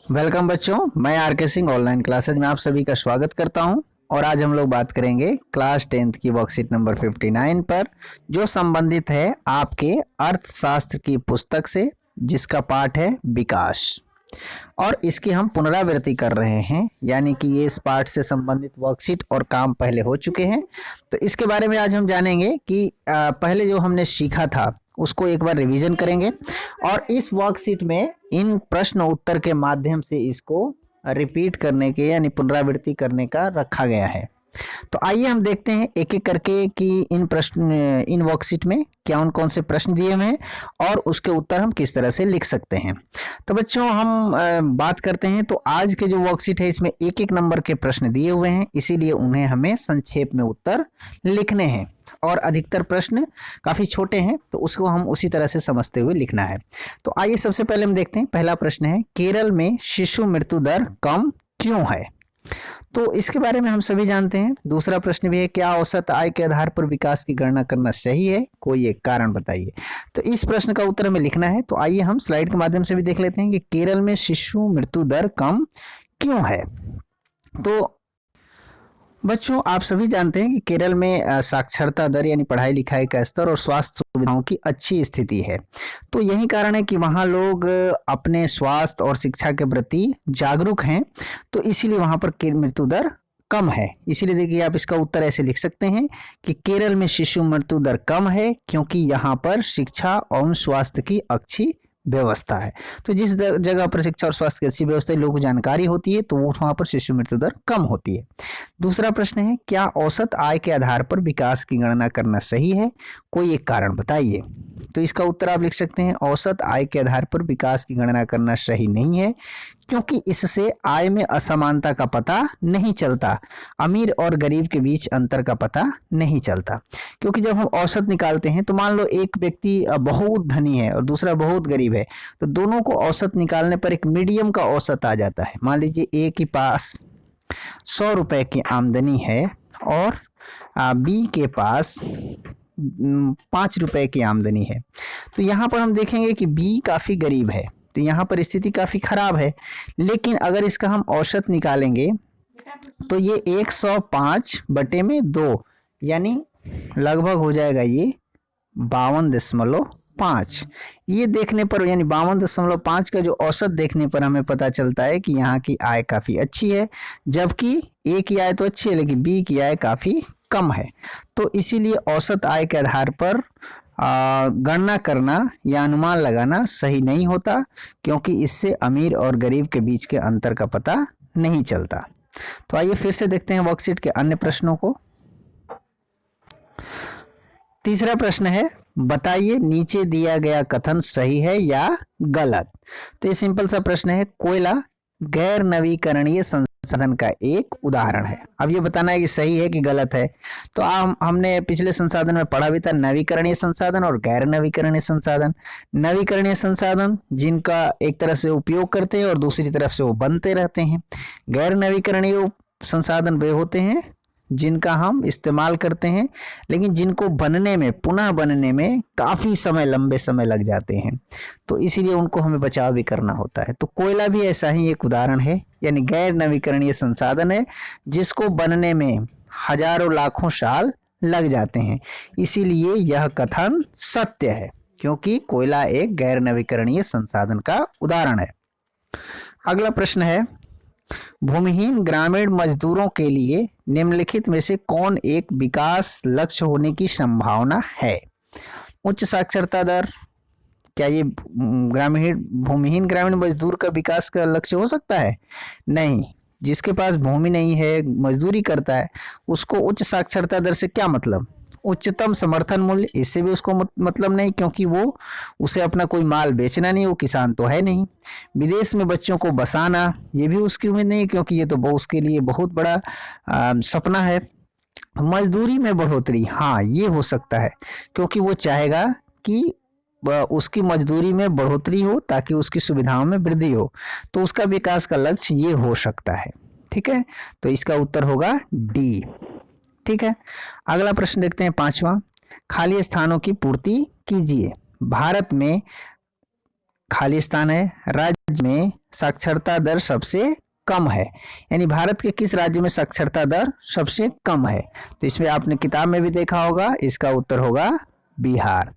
Welcome बच्चों, मैं are के सिंह ऑनलाइन क्लासेज में आप सभी का स्वागत करता हूं। और आज हम लोग बात करेंगे क्लास 10th की वर्कशीट नंबर 59 पर, जो संबंधित है आपके अर्थशास्त्र की पुस्तक से, जिसका पाठ है विकास। और इसकी हम पुनरावृत्ति कर रहे हैं, यानी कि ये इस पाठ से संबंधित वर्कशीट और काम पहले हो चुके हैं। तो इसके बारे में आज हम जानेंगे कि पहले जो हमने सीखा था उसको एक बार रिवीजन करेंगे, और इस वर्कशीट में इन प्रश्न उत्तर के माध्यम से इसको रिपीट करने के यानी पुनरावृत्ति करने का रखा गया है। तो आइए हम देखते हैं एक एक करके कि इन वर्कशीट में कौन कौन से प्रश्न दिए हुए हैं और उसके उत्तर हम किस तरह से लिख सकते हैं। तो बच्चों, हम बात करते हैं। तो आज के जो वर्कशीट है इसमें एक एक नंबर के प्रश्न दिए हुए हैं, इसीलिए उन्हें हमें संक्षेप में उत्तर लिखने हैं, और अधिकतर प्रश्न काफी छोटे हैं तो उसको हम उसी तरह से समझते हुए लिखना है। तो आइए सबसे पहले हम देखते हैं। पहला प्रश्न है, केरल में शिशु मृत्यु दर कम क्यों है? तो इसके बारे में हम सभी जानते हैं। दूसरा प्रश्न भी है, क्या औसत आय के आधार पर विकास की गणना करना सही है? कोई एक कारण बताइए। तो इस प्रश्न का उत्तर हमें लिखना है। तो आइए हम स्लाइड के माध्यम से भी देख लेते हैं कि केरल में शिशु मृत्यु दर कम क्यों है। तो बच्चों, आप सभी जानते हैं कि केरल में साक्षरता दर यानी पढ़ाई लिखाई का स्तर और स्वास्थ्य सुविधाओं की अच्छी स्थिति है। तो यही कारण है कि वहाँ लोग अपने स्वास्थ्य और शिक्षा के प्रति जागरूक हैं, तो इसीलिए वहाँ पर मृत्यु दर कम है। इसीलिए देखिए, आप इसका उत्तर ऐसे लिख सकते हैं कि केरल में शिशु मृत्यु दर कम है क्योंकि यहाँ पर शिक्षा और स्वास्थ्य की अच्छी व्यवस्था है। तो जिस जगह पर शिक्षा और स्वास्थ्य की अच्छी व्यवस्था, लोगों को जानकारी होती है, तो वहां पर शिशु मृत्यु दर कम होती है। दूसरा प्रश्न है, क्या औसत आय के आधार पर विकास की गणना करना सही है? कोई एक कारण बताइए। तो इसका उत्तर आप लिख सकते हैं, औसत आय के आधार पर विकास की गणना करना सही नहीं है, क्योंकि इससे आय में असमानता का पता नहीं चलता, अमीर और गरीब के बीच अंतर का पता नहीं चलता। क्योंकि जब हम औसत निकालते हैं तो मान लो एक व्यक्ति बहुत धनी है और दूसरा बहुत गरीब है, तो दोनों को औसत निकालने पर एक मीडियम का औसत आ जाता है। मान लीजिए ए के पास 100 रुपए की आमदनी है और बी के पास 5 रुपए की आमदनी है। तो यहाँ पर हम देखेंगे कि बी काफी गरीब है, तो यहाँ पर स्थिति काफी खराब है। लेकिन अगर इसका हम औसत निकालेंगे तो ये 105/2 यानी लगभग हो जाएगा ये 52.5। ये देखने पर यानी 52.5 का औसत देखने पर हमें पता चलता है कि यहाँ की आय काफी अच्छी है, जबकि ए की आय तो अच्छी है लेकिन बी की आय काफी कम है। तो इसीलिए औसत आय के आधार पर गणना करना या अनुमान लगाना सही नहीं होता, क्योंकि इससे अमीर और गरीब के बीच के अंतर का पता नहीं चलता। तो आइए फिर से देखते हैं वर्कशीट के अन्य प्रश्नों को। तीसरा प्रश्न है, बताइए नीचे दिया गया कथन सही है या गलत? तो ये सिंपल सा प्रश्न है, कोयला गैर नवीकरणीय संसाधन का एक उदाहरण है। अब ये बताना है कि सही है कि गलत है। तो हमने पिछले संसाधन में पढ़ा भी था, नवीकरणीय संसाधन और गैर नवीकरणीय संसाधन। नवीकरणीय संसाधन जिनका एक तरफ से उपयोग करते हैं और दूसरी तरफ से वो बनते रहते हैं। गैर नवीकरणीय संसाधन वे होते हैं जिनका हम इस्तेमाल करते हैं लेकिन जिनको बनने में, पुनः बनने में काफी समय, लंबे समय लग जाते हैं, तो इसीलिए उनको हमें बचाव भी करना होता है। तो कोयला भी ऐसा ही एक उदाहरण है, यानी गैर नवीकरणीय संसाधन है जिसको बनने में हजारों लाखों साल लग जाते हैं। इसीलिए यह कथन सत्य है, क्योंकि कोयला एक गैर नवीकरणीय संसाधन का उदाहरण है। अगला प्रश्न है, भूमिहीन ग्रामीण मजदूरों के लिए निम्नलिखित में से कौन एक विकास लक्ष्य होने की संभावना है? उच्च साक्षरता दर, क्या ये भूमिहीन ग्रामीण मजदूर का विकास का लक्ष्य हो सकता है? नहीं। जिसके पास भूमि नहीं है, मजदूरी करता है, उसको उच्च साक्षरता दर से क्या मतलब? उच्चतम समर्थन मूल्य, इससे भी उसको मतलब नहीं, क्योंकि वो उसे अपना कोई माल बेचना नहीं, वो किसान तो है नहीं। विदेश में बच्चों को बसाना, ये भी उसकी उम्मीद नहीं, क्योंकि ये तो उसके लिए बहुत बड़ा सपना है। मजदूरी में बढ़ोतरी, हाँ ये हो सकता है, क्योंकि वो चाहेगा कि उसकी मजदूरी में बढ़ोतरी हो ताकि उसकी सुविधाओं में वृद्धि हो, तो उसका विकास का लक्ष्य ये हो सकता है। ठीक है, तो इसका उत्तर होगा डी। ठीक है, अगला प्रश्न देखते हैं, 5वां, खाली स्थानों की पूर्ति कीजिए। भारत में खालिस्तान है। राज्य में साक्षरता दर सबसे कम है, यानी भारत के किस राज्य में साक्षरता दर सबसे कम है? तो इसमें आपने किताब में भी देखा होगा, इसका उत्तर होगा बिहार।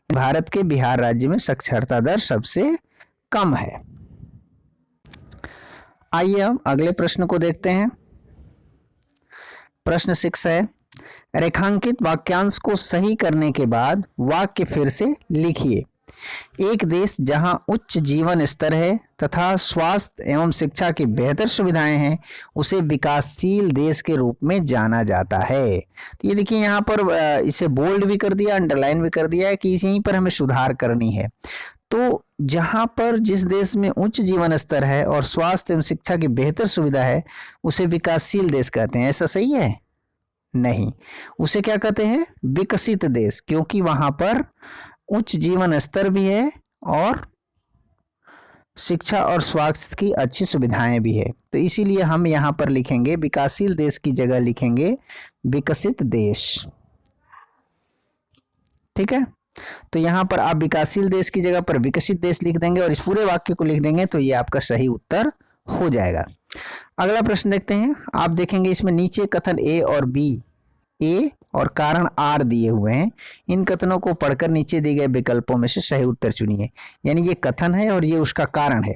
भारत के बिहार राज्य में साक्षरता दर सबसे कम है। आइए हम अगले प्रश्न को देखते हैं। प्रश्न 6 है, रेखांकित वाक्यांश को सही करने के बाद वाक्य फिर से लिखिए। एक देश जहां उच्च जीवन स्तर है तथा स्वास्थ्य एवं शिक्षा की बेहतर सुविधाएं हैं, उसे विकासशील देश के रूप में जाना जाता है। तो ये देखिए यहाँ पर इसे बोल्ड भी कर दिया, अंडरलाइन भी कर दिया है कि यहीं पर हमें सुधार करनी है। तो जहां पर जिस देश में उच्च जीवन स्तर है और स्वास्थ्य एवं शिक्षा की बेहतर सुविधा है, उसे विकासशील देश कहते हैं। ऐसा सही है? नहीं, उसे क्या कहते हैं? विकसित देश, क्योंकि वहां पर उच्च जीवन स्तर भी है और शिक्षा और स्वास्थ्य की अच्छी सुविधाएं भी है। तो इसीलिए हम यहाँ पर लिखेंगे, विकासशील देश की जगह लिखेंगे विकसित देश। ठीक है, तो यहाँ पर आप विकासशील देश की जगह पर विकसित देश लिख देंगे और इस पूरे वाक्य को लिख देंगे, तो ये आपका सही उत्तर हो जाएगा। अगला प्रश्न देखते हैं। आप देखेंगे इसमें नीचे कथन ए और बी, ए और कारण आर दिए हुए हैं। इन कथनों को पढ़कर नीचे दिए गए विकल्पों में से सही उत्तर चुनिए। यानी ये कथन है और ये उसका कारण है।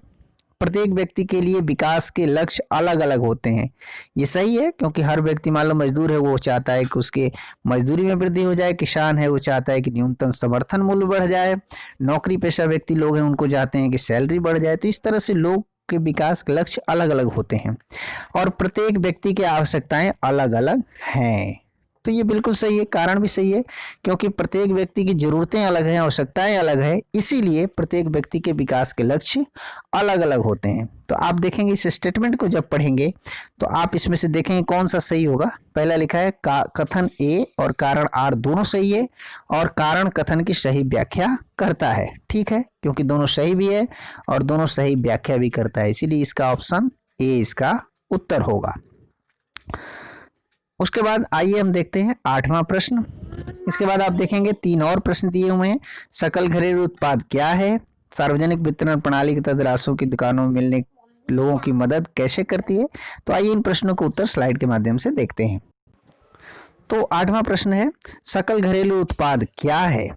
प्रत्येक व्यक्ति के लिए विकास के लक्ष्य अलग अलग होते हैं। ये सही है, क्योंकि हर व्यक्ति, मान लो मजदूर है, वो चाहता है कि उसके मजदूरी में वृद्धि हो जाए। किसान है, वो चाहता है कि न्यूनतम समर्थन मूल्य बढ़ जाए। नौकरी पेशा व्यक्ति लोग हैं, उनको चाहते हैं कि सैलरी बढ़ जाए। तो इस तरह से लोग के विकास के लक्ष्य अलग अलग होते हैं और प्रत्येक व्यक्ति की आवश्यकताएं अलग अलग हैं। तो ये बिल्कुल सही है, कारण भी सही है, क्योंकि प्रत्येक व्यक्ति की जरूरतें अलग हैं, आवश्यकताएं अलग है, इसीलिए प्रत्येक व्यक्ति के विकास के लक्ष्य अलग अलग होते हैं। तो आप देखेंगे इस स्टेटमेंट को जब पढ़ेंगे तो आप इसमें से देखेंगे कौन सा सही होगा। पहला लिखा है कथन ए और कारण आर दोनों सही है और कारण कथन की सही व्याख्या करता है। ठीक है, क्योंकि दोनों सही भी है और दोनों सही व्याख्या भी करता है, इसीलिए इसका ऑप्शन ए इसका उत्तर होगा। उसके बाद आइए हम देखते हैं 8वां प्रश्न। इसके बाद आप देखेंगे 3 और प्रश्न दिए हुए हैं। सकल घरेलू उत्पाद क्या है? सार्वजनिक वितरण प्रणाली के तहत राशनों की दुकानों में मिलने लोगों की मदद कैसे करती है? तो आइए इन प्रश्नों को उत्तर स्लाइड के माध्यम से देखते हैं। तो 8वां प्रश्न है, सकल घरेलू उत्पाद क्या है?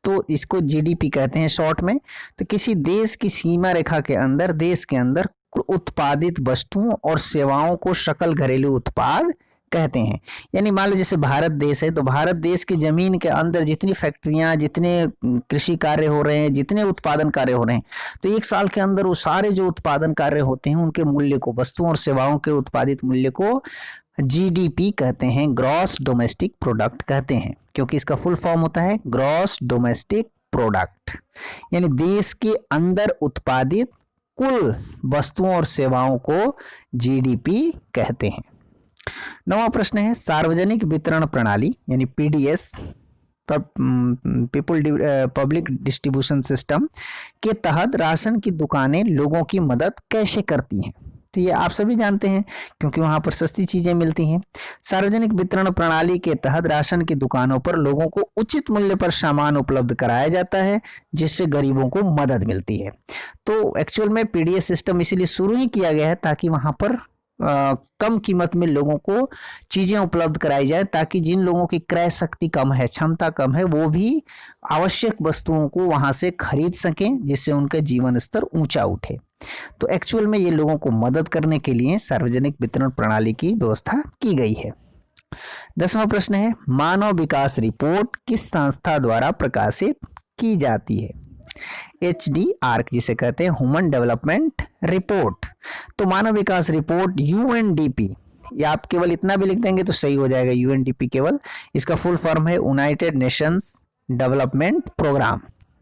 तो इसको जीडीपी कहते हैं शॉर्ट में। तो किसी देश की सीमा रेखा के अंदर, देश के अंदर उत्पादित वस्तुओं और सेवाओं को सकल घरेलू उत्पाद कहते हैं। यानी मान लो जैसे भारत देश है, तो भारत देश की जमीन के अंदर जितनी फैक्ट्रियां, जितने कृषि कार्य हो रहे हैं, जितने उत्पादन कार्य हो रहे हैं, तो एक साल के अंदर वो सारे जो उत्पादन कार्य होते हैं उनके मूल्य को, वस्तुओं और सेवाओं के उत्पादित मूल्य को जीडीपी कहते हैं, ग्रॉस डोमेस्टिक प्रोडक्ट कहते हैं, क्योंकि इसका फुल फॉर्म होता है ग्रॉस डोमेस्टिक प्रोडक्ट। यानी देश के अंदर उत्पादित कुल वस्तुओं और सेवाओं को जीडीपी कहते हैं। 9वां प्रश्न है, सार्वजनिक वितरण प्रणाली यानी पीडीएस, पब्लिक डिस्ट्रीब्यूशन सिस्टम के तहत राशन की दुकानें लोगों की मदद कैसे करती हैं? तो ये आप सभी जानते हैं, क्योंकि वहां पर सस्ती चीजें मिलती हैं। सार्वजनिक वितरण प्रणाली के तहत राशन की दुकानों पर लोगों को उचित मूल्य पर सामान उपलब्ध कराया जाता है, जिससे गरीबों को मदद मिलती है। तो एक्चुअल में पीडीएस सिस्टम इसीलिए शुरू ही किया गया है ताकि वहां पर कम कीमत में लोगों को चीजें उपलब्ध कराई जाए, ताकि जिन लोगों की क्रय शक्ति कम है, क्षमता कम है, वो भी आवश्यक वस्तुओं को वहां से खरीद सकें, जिससे उनका जीवन स्तर ऊंचा उठे। तो एक्चुअल में ये लोगों को मदद करने के लिए सार्वजनिक वितरण प्रणाली की व्यवस्था की गई है। 10वां प्रश्न है, मानव विकास रिपोर्ट किस संस्था द्वारा प्रकाशित की जाती है? HDR जिसे कहते हैं ह्यूमन डेवलपमेंट रिपोर्ट। तो मानव विकास रिपोर्ट UNDP, ये आप केवल इतना भी लिख देंगे तो सही हो जाएगा, UNDP केवल, इसका फुल फॉर्म है यूनाइटेड नेशंस डेवलपमेंट प्रोग्राम।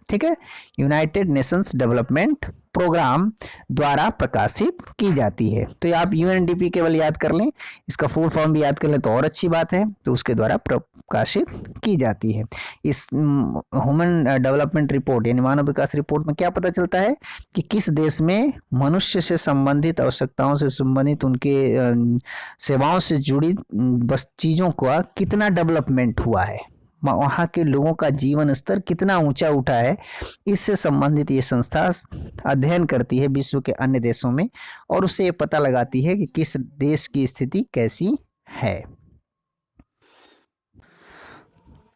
ठीक है, यूनाइटेड नेशंस डेवलपमेंट प्रोग्राम द्वारा प्रकाशित की जाती है। तो आप UNDP केवल याद कर लें, इसका फुल फॉर्म भी याद कर लें तो और अच्छी बात है। तो उसके द्वारा प्रकाशित की जाती है। इस ह्यूमन डेवलपमेंट रिपोर्ट यानी मानव विकास रिपोर्ट में क्या पता चलता है कि किस देश में मनुष्य से संबंधित, आवश्यकताओं से संबंधित, उनके सेवाओं से जुड़ी बस चीज़ों का कितना डेवलपमेंट हुआ है। वहाँ के लोगों का जीवन स्तर कितना ऊंचा उठा है, इससे संबंधित ये संस्था अध्ययन करती है विश्व के अन्य देशों में और उससे ये पता लगाती है कि किस देश की स्थिति कैसी है।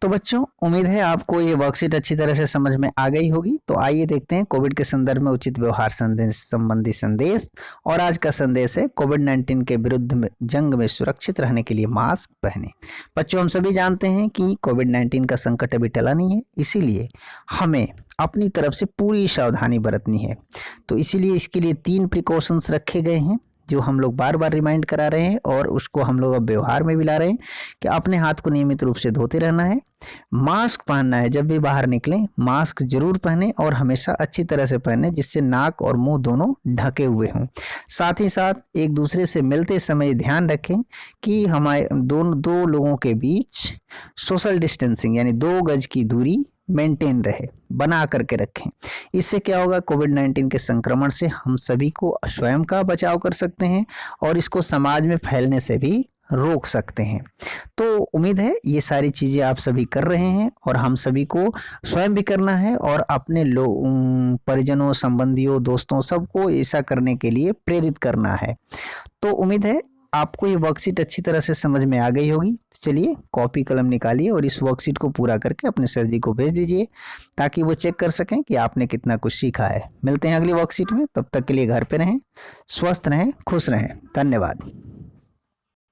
तो बच्चों, उम्मीद है आपको ये वर्कशीट अच्छी तरह से समझ में आ गई होगी। तो आइए देखते हैं कोविड के संदर्भ में उचित व्यवहार संबंधी संदेश। और आज का संदेश है कोविड-19 के विरुद्ध जंग में सुरक्षित रहने के लिए मास्क पहने। बच्चों, हम सभी जानते हैं कि कोविड-19 का संकट अभी टला नहीं है, इसीलिए हमें अपनी तरफ से पूरी सावधानी बरतनी है। तो इसीलिए इसके लिए 3 प्रिकॉशंस रखे गए हैं जो हम लोग बार बार रिमाइंड करा रहे हैं और उसको हम लोग अब व्यवहार में भी ला रहे हैं कि अपने हाथ को नियमित रूप से धोते रहना है, मास्क पहनना है, जब भी बाहर निकलें मास्क जरूर पहने और हमेशा अच्छी तरह से पहने जिससे नाक और मुंह दोनों ढके हुए हों। साथ ही साथ एक दूसरे से मिलते समय ध्यान रखें कि हमारे दो लोगों के बीच सोशल डिस्टेंसिंग यानी 2 गज की दूरी मेंटेन रहे, बना करके रखें। इससे क्या होगा, कोविड-19 के संक्रमण से हम सभी को स्वयं का बचाव कर सकते हैं और इसको समाज में फैलने से भी रोक सकते हैं। तो उम्मीद है ये सारी चीज़ें आप सभी कर रहे हैं और हम सभी को स्वयं भी करना है और अपने परिजनों, संबंधियों, दोस्तों सबको ऐसा करने के लिए प्रेरित करना है। तो उम्मीद है आपको ये वर्कशीट अच्छी तरह से समझ में आ गई होगी। चलिए कॉपी कलम निकालिए और इस वर्कशीट को पूरा करके अपने सर जी को भेज दीजिए ताकि वो चेक कर सकें कि आपने कितना कुछ सीखा है। मिलते हैं अगली वर्कशीट में, तब तक के लिए घर पे रहें, स्वस्थ रहें, खुश रहें। धन्यवाद।